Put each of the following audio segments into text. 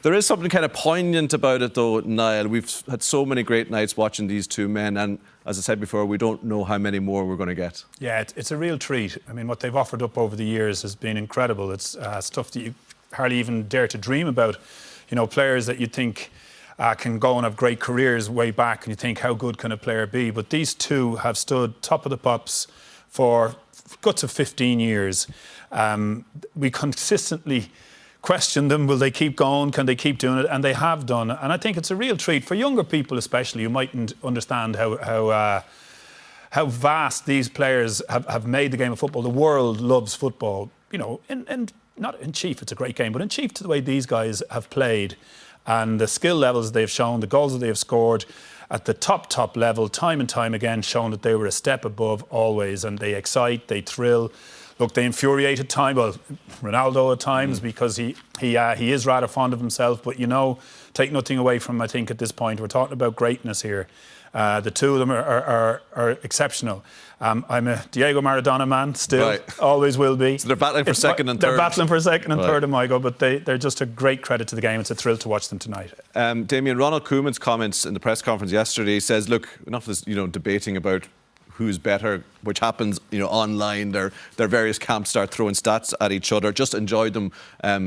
There is something kind of poignant about it, though, Niall. We've had so many great nights watching these two men, and as I said before, we don't know how many more we're going to get. Yeah, it's a real treat. I mean, what they've offered up over the years has been incredible. It's stuff that you hardly even dare to dream about. You know, players that you think can go and have great careers way back, and you think, how good can a player be? But these two have stood top of the pops for guts of 15 years. We consistently question them. Will they keep going? Can they keep doing it? And they have done. And I think it's a real treat for younger people, especially, who mightn't understand how vast these players have made the game of football. The world loves football, you know, and not in chief, it's a great game, but in chief to the way these guys have played and the skill levels they've shown, the goals that they have scored at the top level, time and time again, shown that they were a step above always, and they excite, they thrill. Look, they infuriate at times. Well, Ronaldo at times, because he is rather fond of himself. But, you know, take nothing away from him, I think, at this point. We're talking about greatness here. The two of them are exceptional. I'm a Diego Maradona man still, right. Always will be. So they're battling for second and third. They're battling for second and third in my go, but they're just a great credit to the game. It's a thrill to watch them tonight. Damien, Ronald Koeman's comments in the press conference yesterday says, look, enough of this, debating about who's better, which happens, online. Their various camps start throwing stats at each other. Just enjoy them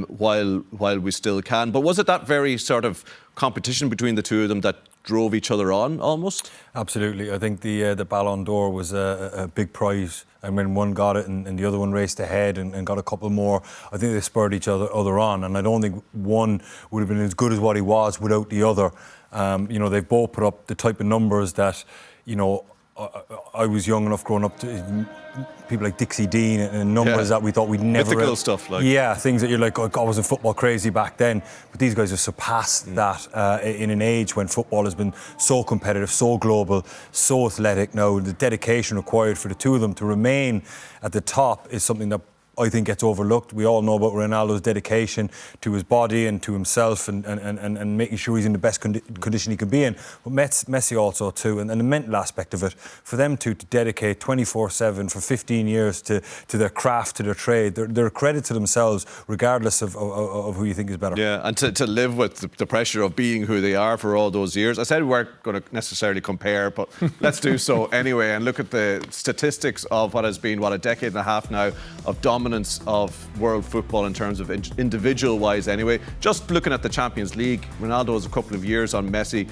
while we still can. But was it that very sort of competition between the two of them that drove each other on, almost? Absolutely. I think the Ballon d'Or was a big prize. And when one got it and the other one raced ahead and got a couple more, I think they spurred each other on. And I don't think one would have been as good as what he was without the other. They've both put up the type of numbers that, I was young enough growing up to people like Dixie Dean and numbers that we thought we'd never... Mythical stuff, like... Yeah, things that you're like, oh, God, I wasn't football crazy back then. But these guys have surpassed that in an age when football has been so competitive, so global, so athletic now. The dedication required for the two of them to remain at the top is something that I think gets overlooked. We all know about Ronaldo's dedication to his body and to himself and making sure he's in the best condition he can be in. But Messi also too, and the mental aspect of it. For them to dedicate 24/7 for 15 years to their craft, to their trade, they're a credit to themselves, regardless of who you think is better. Yeah, and to live with the pressure of being who they are for all those years. I said we weren't going to necessarily compare, but let's do so anyway and look at the statistics of what has been, a decade and a half now of dominance of world football in terms of individual-wise anyway. Just looking at the Champions League, Ronaldo has a couple of years on Messi,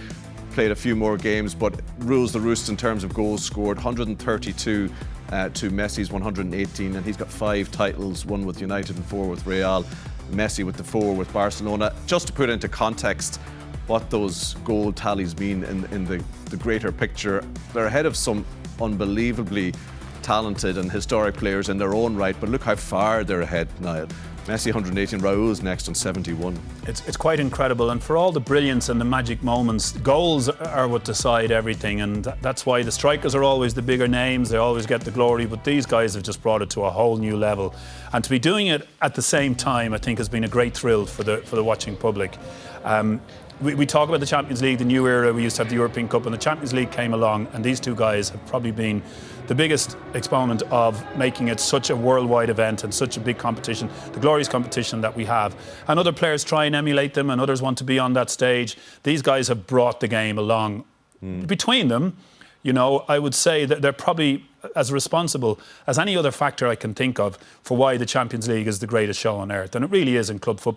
played a few more games, but rules the roost in terms of goals scored, 132 to Messi's 118, and he's got 5 titles, 1 with United and 4 with Real. Messi with the 4 with Barcelona. Just to put into context what those goal tallies mean in the greater picture, they're ahead of some unbelievably talented and historic players in their own right, but look how far they're ahead, Niall. Messi 118, Raul's next on 71. It's quite incredible, and for all the brilliance and the magic moments, goals are what decide everything, and that's why the strikers are always the bigger names, they always get the glory, but these guys have just brought it to a whole new level. And to be doing it at the same time, I think, has been a great thrill for the watching public. We talk about the Champions League, the new era. We used to have the European Cup, and the Champions League came along, and these two guys have probably been the biggest exponent of making it such a worldwide event and such a big competition, the glorious competition that we have. And other players try and emulate them, and others want to be on that stage. These guys have brought the game along. Between them, I would say that they're probably as responsible as any other factor I can think of for why the Champions League is the greatest show on earth. And it really is in club football.